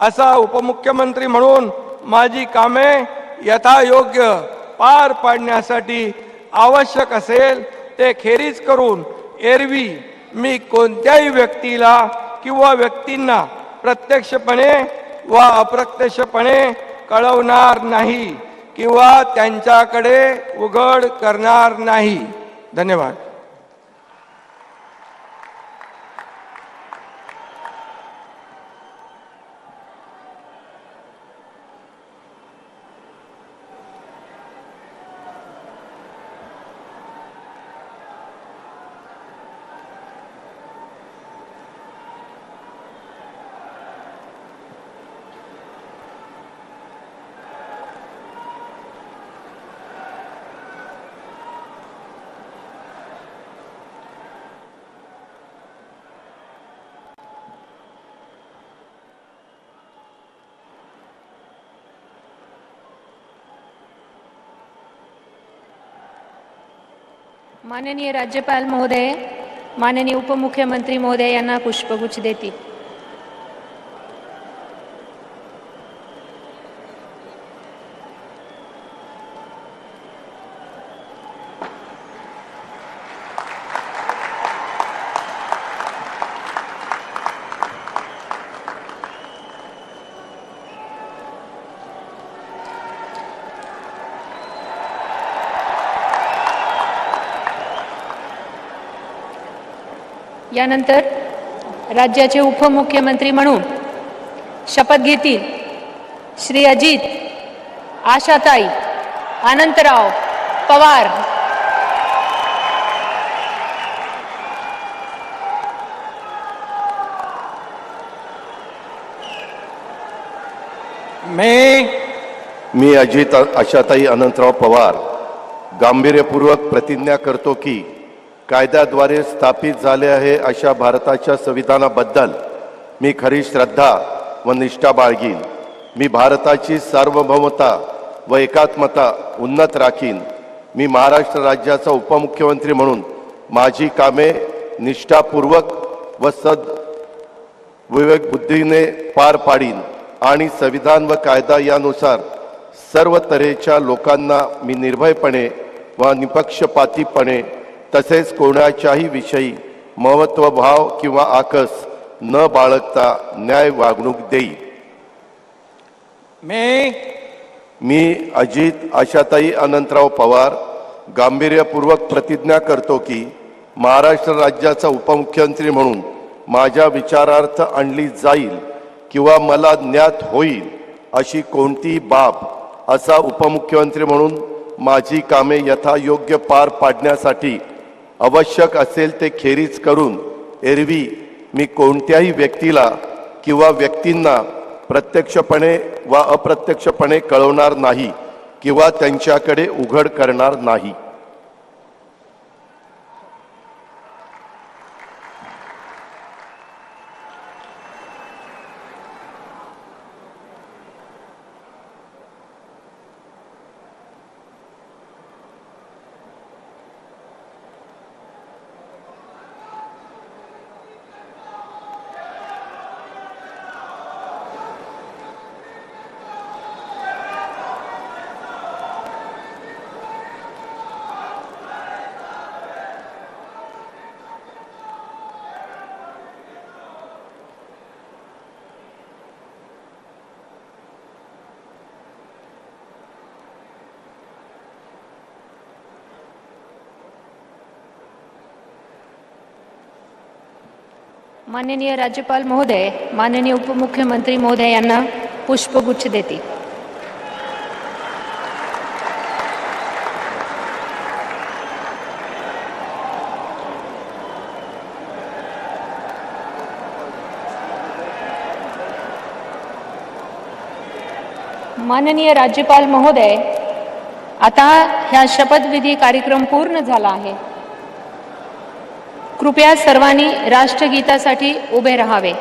असा उपमुख्यमंत्री म्हणून माझी कामे यथायोग्य पार पाडण्यासाठी आवश्यक असेल ते खेरीज करून एरवी मी कोणत्याही व्यक्तीला किंवा व्यक्तींना प्रत्यक्षपणे व अप्रत्यक्षपणे कळवणार नाही किंवा त्यांच्याकडे उघड करणार नाही. धन्यवाद. माननीय राज्यपाल महोदय, माननीय उपमुख्यमंत्री महोदय यांना पुष्पगुच्छ देतील. यानंतर राज्याचे उपमुख्यमंत्री म्हणून शपथ घेतील श्री अजित, आशाताई, अनंतराव, पवार. मी अजित आशाताई अनंतराव पवार गांभीर्यपूर्वक प्रतिज्ञा करतो की कायद्याद्वारे स्थापित झाले आहे अशा भारताच्या संविधानाबद्दल मी खरी श्रद्धा व निष्ठा बाळगीन. मी भारताची सार्वभौमता व एकात्मता उन्नत राखीन. मी महाराष्ट्र राज्याचा उपमुख्यमंत्री म्हणून माझी कामे निष्ठापूर्वक व विवेक बुद्धीने पार पाडीन आणि संविधान व कायदा यानुसार सर्व तऱ्हेच्या लोकांना मी निर्भयपणे व निपक्षपातीपणे तसेच कोणाच्याही विषयी महत्त्वभाव किंवा आकस न बाळगता न्याय वागणूक देईल. मी अजित आशाताई अनंतराव पवार गांभीर्यपूर्वक प्रतिज्ञा करतो की महाराष्ट्र राज्याचा उपमुख्यमंत्री म्हणून माझ्या विचारार्थ आणली जाईल किंवा मला ज्ञात होईल अशी कोणतीही बाब असा उपमुख्यमंत्री म्हणून माझी कामे यथायोग्य पार पाडण्यासाठी आवश्यक असेल ते खेरीज करून एरवी मी कोणत्याही व्यक्तीला किंवा व्यक्तींना प्रत्यक्षपणे व अप्रत्यक्षपणे कळवणार नाही किंवा त्यांच्याकडे उघड करणार नाही. माननीय राज्यपाल महोदय, माननीय उपमुख्यमंत्री महोदय यांना पुष्पगुच्छ देतील. माननीय राज्यपाल महोदय, आता ह्या शपथविधी कार्यक्रम पूर्ण झाला आहे. कृपया सर्वांनी राष्ट्रगीतासाठी उभे राहावे.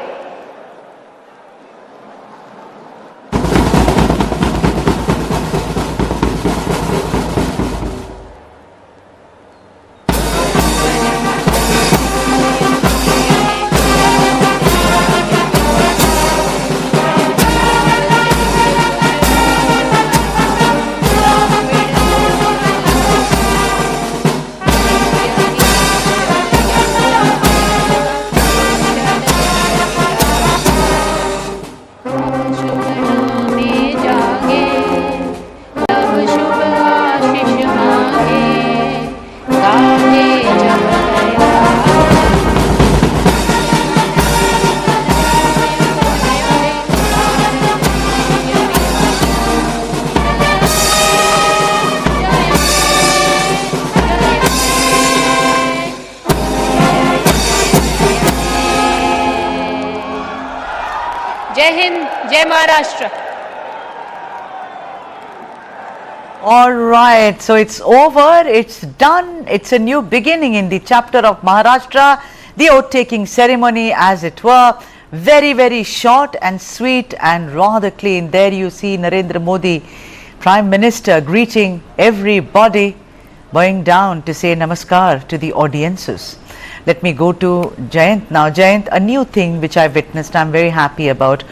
जय हिंद, जय Maharashtra. All right, so it's over, it's done, it's a new beginning in the chapter of Maharashtra, the oath-taking ceremony as it were, very, very short and sweet and rather clean. There you see Narendra Modi, Prime Minister, greeting everybody, bowing down to say namaskar to the audiences. Let me go to Jayant now. Jayant, a new thing which I witnessed, I'm very happy about.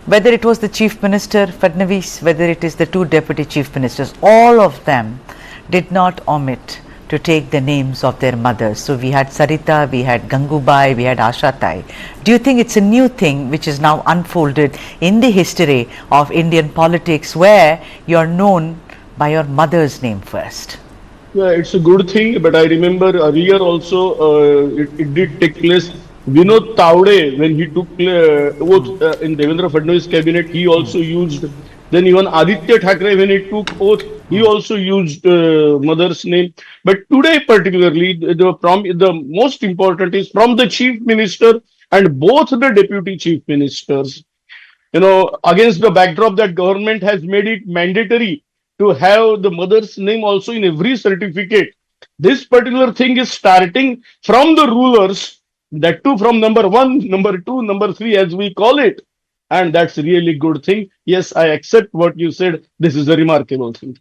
Whether it was the Chief Minister Fadnavis, whether it is the two Deputy Chief Ministers, all of them did not omit to take the names of their mothers. So we had Sarita, we had Gangubai, we had Ashatai. Do you think it's a new thing which is now unfolded in the history of Indian politics where you're known by your mother's name first? Yeah, it's a good thing, but I remember earlier also it did take place. Vinod Tavde, when he took oath in Devendra Fadnavis cabinet, he also used. Then even Aditya Thackeray, when he took oath, he also used mother's name. But today particularly, the most important is from the Chief Minister and both the Deputy Chief Ministers. You know, against the backdrop that government has made it mandatory to have the mother's name also in every certificate. This particular thing is starting from the rulers, that too from number 1, number 2, number 3 as we call it. And that's really good thing. Yes, I accept what you said. This is a remarkable thing.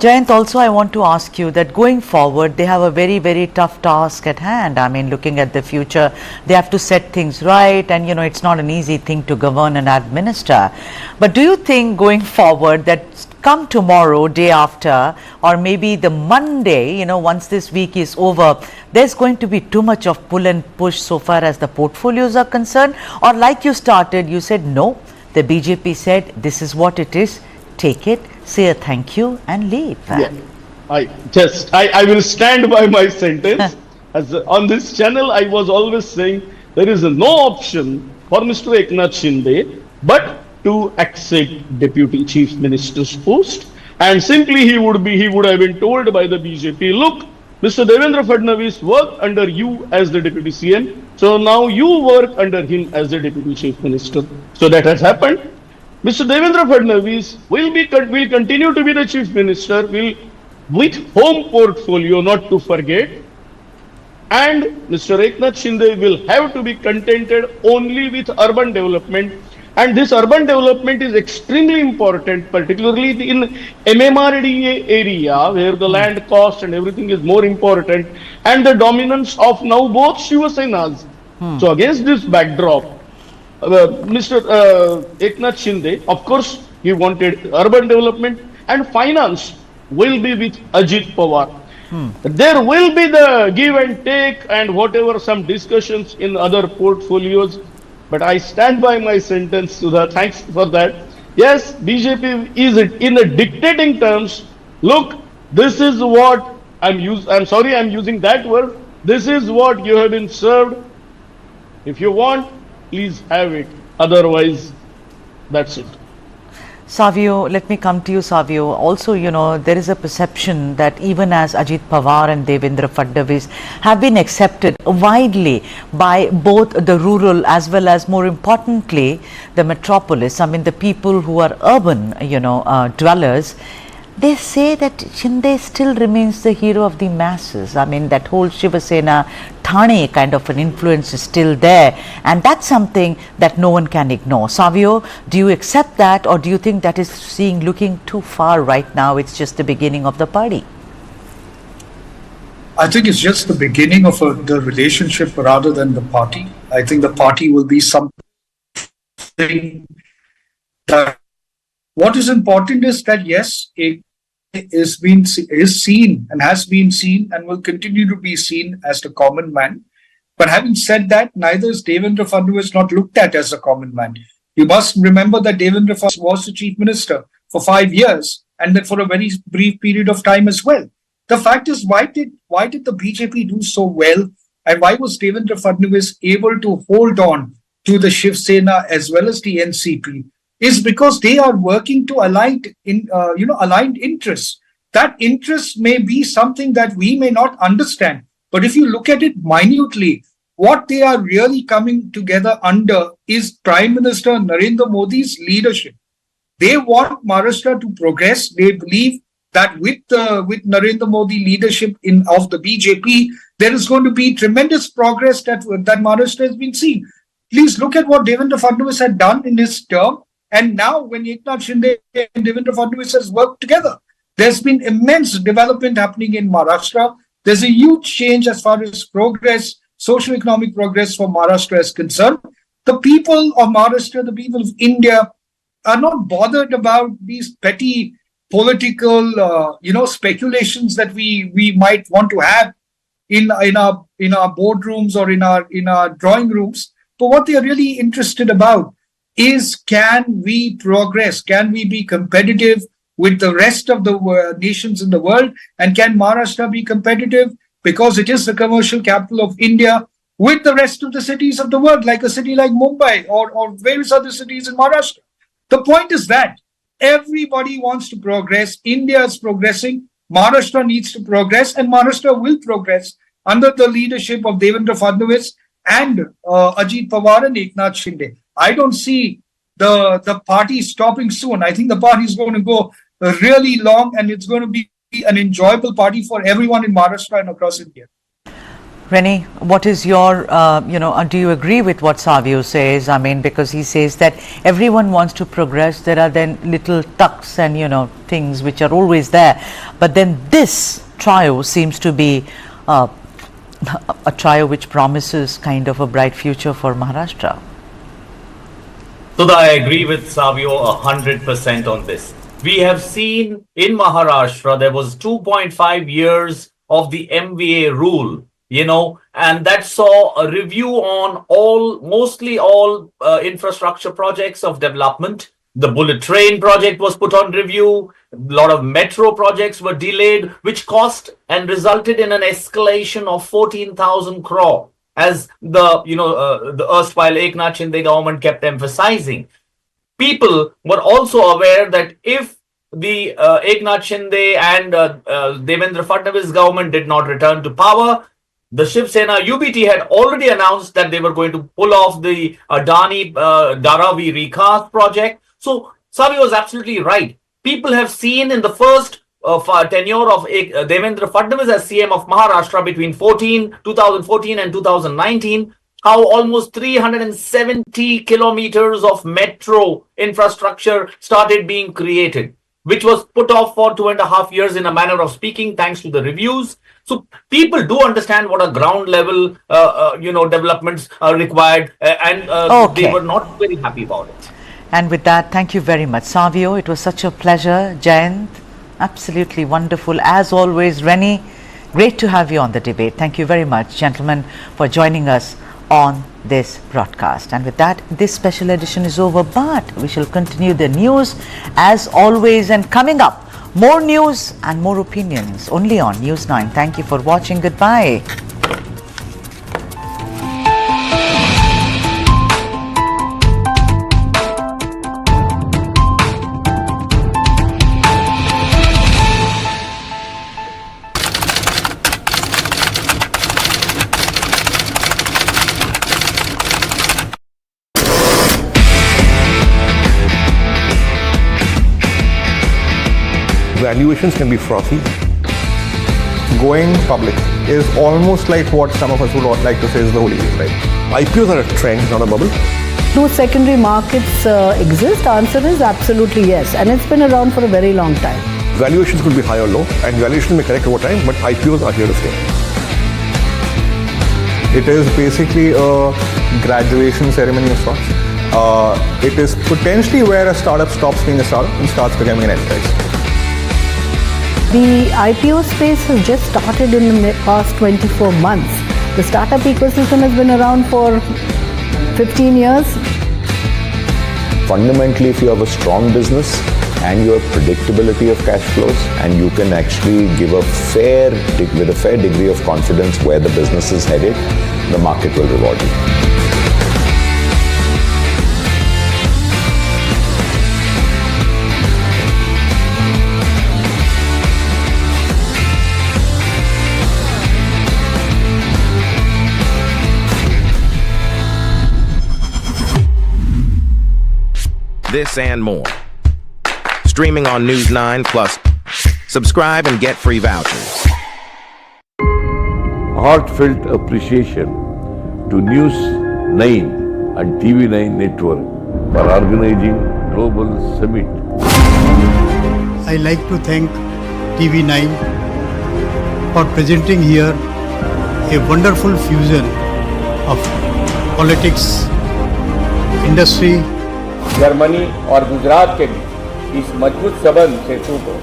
Jayant, also I want to ask you that going forward, they have a very, very tough task at hand. I mean, looking at the future, they have to set things right, and you know, it's not an easy thing to govern and administer. But do you think going forward that come tomorrow, day after, or maybe the Monday, you know, once this week is over, there's going to be too much of pull and push so far as the portfolios are concerned? Or like you started, you said, no, the BJP said, this is what it is, take it, say a thank you and leave. Yeah. I will stand by my sentence. On this channel, I was always saying there is no option for Mr. Eknath Shinde but to accept Deputy Chief Minister's post, and simply he would have been told by the BJP, look, Mr. Devendra Fadnavis worked under you as the Deputy CM, so now you work under him as the Deputy Chief Minister. So that has happened. Mr. Devendra Fadnavis will continue to be the Chief Minister, with home portfolio, not to forget, and Mr. Eknath Shinde will have to be contented only with urban development. And this urban development is extremely important, particularly in MMRDA area where the land cost and everything is more important, and the dominance of now both Shiva Senas. So against this backdrop, Mr. Eknath Shinde, of course, he wanted urban development, and finance will be with Ajit Pawar. There will be the give and take and whatever some discussions in other portfolios. But I stand by my sentence, Sudha. Thanks for that. Yes, BJP is in a dictating terms. Look, this is what I'm using that word. This is what you have been served. If you want, please have it. Otherwise, that's it. Savio, let me come to you, Savio. Also, you know, there is a perception that even as Ajit Pawar and Devendra Fadnavis have been accepted widely by both the rural as well as, more importantly, the metropolis, I mean, the people who are urban, you know, dwellers, they say that Shinde still remains the hero of the masses. I mean, that whole Shiva Sena, Thane kind of an influence is still there, and that's something that no one can ignore. Savio, do you accept that, or do you think that is looking too far right now? It's just the beginning of the party. I think it's just the beginning of the relationship rather than the party. I think the party will be something that what is important is that, yes, it is seen and has been seen and will continue to be seen as the common man. But having said that, neither is Devendra Fadnavis not looked at as a common man. You must remember that Devendra Fadnavis was the Chief Minister for 5 years, and that for a very brief period of time as well. The fact is, why did the BJP do so well, and why was Devendra Fadnavis able to hold on to the Shiv Sena as well as the NCP? Is because they are working to aligned interests. That interest may be something that we may not understand, but if you look at it minutely, what they are really coming together under is Prime Minister Narendra Modi's leadership. They want Maharashtra to progress. They believe that with Narendra Modi leadership of the BJP, there is going to be tremendous progress that Maharashtra has been seeing. Please look at what Devendra Fadnavis had done in his term, and now when Eknath Shinde and Devendra Fadnavis has worked together, there's been immense development happening in Maharashtra. There's a huge change as far as progress, socio-economic progress for Maharashtra is concerned. The people of Maharashtra, the people of India, are not bothered about these petty political, speculations that we might want to have in our boardrooms or in our drawing rooms. But what they are really interested about is, can we progress? Can we be competitive with the rest of the nations in the world? And can Maharashtra be competitive because it is the commercial capital of India with the rest of the cities of the world, like a city like Mumbai or various other cities in Maharashtra? The point is that everybody wants to progress. India is progressing. Maharashtra needs to progress, and Maharashtra will progress under the leadership of Devendra Fadnavis and Ajit Pawar and Eknath Shinde. I don't see the party stopping soon. I think the party is going to go really long, and it's going to be an enjoyable party for everyone in Maharashtra and across India. Rennie, what is your, do you agree with what Savio says? I mean, because he says that everyone wants to progress. There are then little tucks and, things which are always there. But then this trio seems to be a trio which promises kind of a bright future for Maharashtra. So I agree with Savio 100% on this. We have seen in Maharashtra, there was 2.5 years of the MVA rule, and that saw a review on mostly all infrastructure projects of development. The bullet train project was put on review. A lot of metro projects were delayed, which cost and resulted in an escalation of 14,000 crore. As the erstwhile Eknath Shinde government kept emphasizing. People were also aware that if the Eknath Shinde and Devendra Fadnavis government did not return to power, the Shiv Sena UBT had already announced that they were going to pull off the Adani Dharavi recast project. So Savio was absolutely right. People have seen in the first tenure of Devendra Fadnavis as CM of Maharashtra between 2014 and 2019, how almost 370 kilometers of metro infrastructure started being created, which was put off for 2.5 years in a manner of speaking, thanks to the reviews. So people do understand what a ground level, developments are required, and they were not very happy about it. And with that, thank you very much, Savio. It was such a pleasure. Jayant, absolutely wonderful. As always, Rennie, great to have you on the debate. Thank you very much, gentlemen, for joining us on this broadcast. And with that, this special edition is over, but we shall continue the news as always. And coming up, more news and more opinions only on News 9. Thank you for watching. Goodbye. Valuations can be frothy. Going public is almost like what some of us would like to say is the holy grail, right? IPOs are a trend, not a bubble. Do secondary markets exist? Answer is absolutely yes, and it's been around for a very long time. Valuations could be high or low, and valuations may correct over time, but IPOs are here to stay. It is basically a graduation ceremony of sorts. It is potentially where a startup stops being a startup and starts becoming an enterprise. The IPO space has just started in the past 24 months. The startup ecosystem has been around for 15 years. Fundamentally, if you have a strong business and your predictability of cash flows, and you can actually give with a fair degree of confidence where the business is headed, the market will reward you. This and more. Streaming on News9 Plus. Subscribe and get free vouchers. Heartfelt appreciation to News9 and TV9 Network for organizing Global Summit. I like to thank TV9 for presenting here a wonderful fusion of politics, industry, Germany और गुजरात के बीच इस मजबूत संबंध सेतु को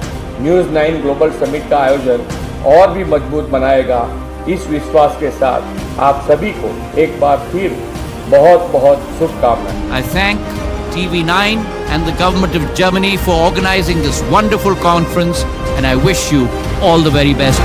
न्यूज़9 global summit का आयोजन और भी मजबूत बनाएगा। इस विश्वास के साथ आप सभी को एक बार फिर बहुत बहुत शुभकामनाएं। I thank TV9 and the government of Germany for organizing this wonderful conference, and I wish you all the very best.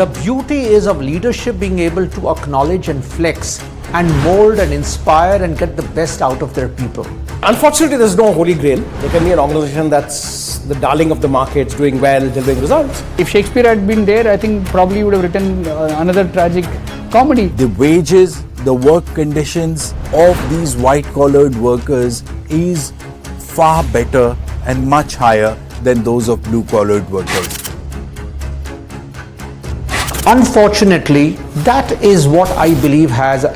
The beauty is of leadership being able to acknowledge and flex and mold and inspire and get the best out of their people. Unfortunately, there's no holy grail. There can be an organization that's the darling of the markets, doing well, delivering results. If Shakespeare had been there, I think probably he would have written another tragic comedy. The wages, the work conditions of these white-collared workers is far better and much higher than those of blue-collared workers. Unfortunately, that is what I believe has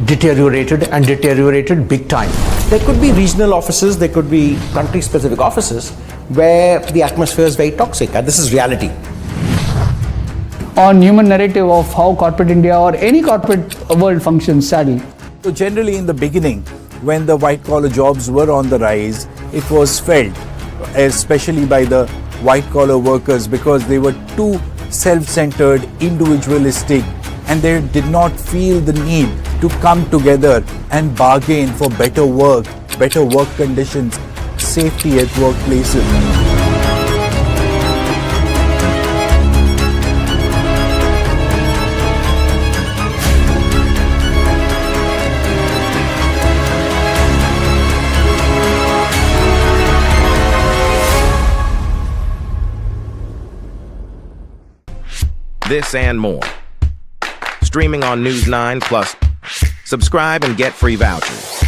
deteriorated big time. There could be regional offices, there could be country-specific offices where the atmosphere is very toxic, and this is reality. On human narrative of how corporate India or any corporate world functions, sadly. So generally in the beginning, when the white-collar jobs were on the rise, it was felt, especially by the white-collar workers, because they were too self-centered, individualistic, and they did not feel the need to come together and bargain for better work conditions, safety at workplaces. This and more. Streaming on News9 Plus. Subscribe and get free vouchers.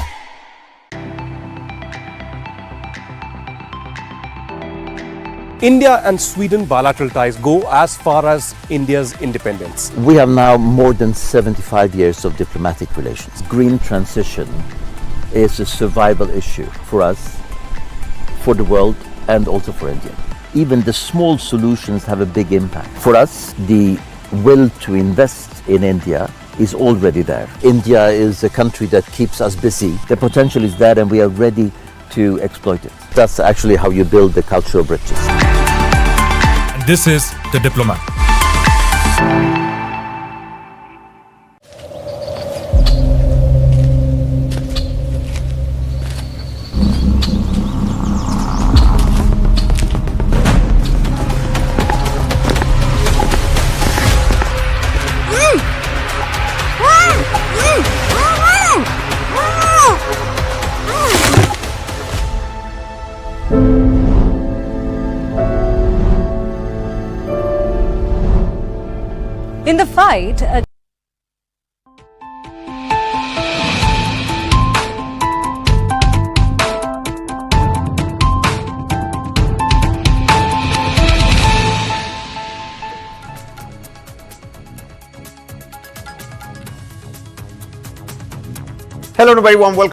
India and Sweden bilateral ties go as far as India's independence. We have now more than 75 years of diplomatic relations. Green transition is a survival issue for us, for the world, and also for India. Even the small solutions have a big impact. For us, the will to invest in India is already there. India is a country that keeps us busy. The potential is there and we are ready to exploit it. That's actually how you build the culture of bridges. This is The Diplomat. In the fight, Hello and a very warm welcome.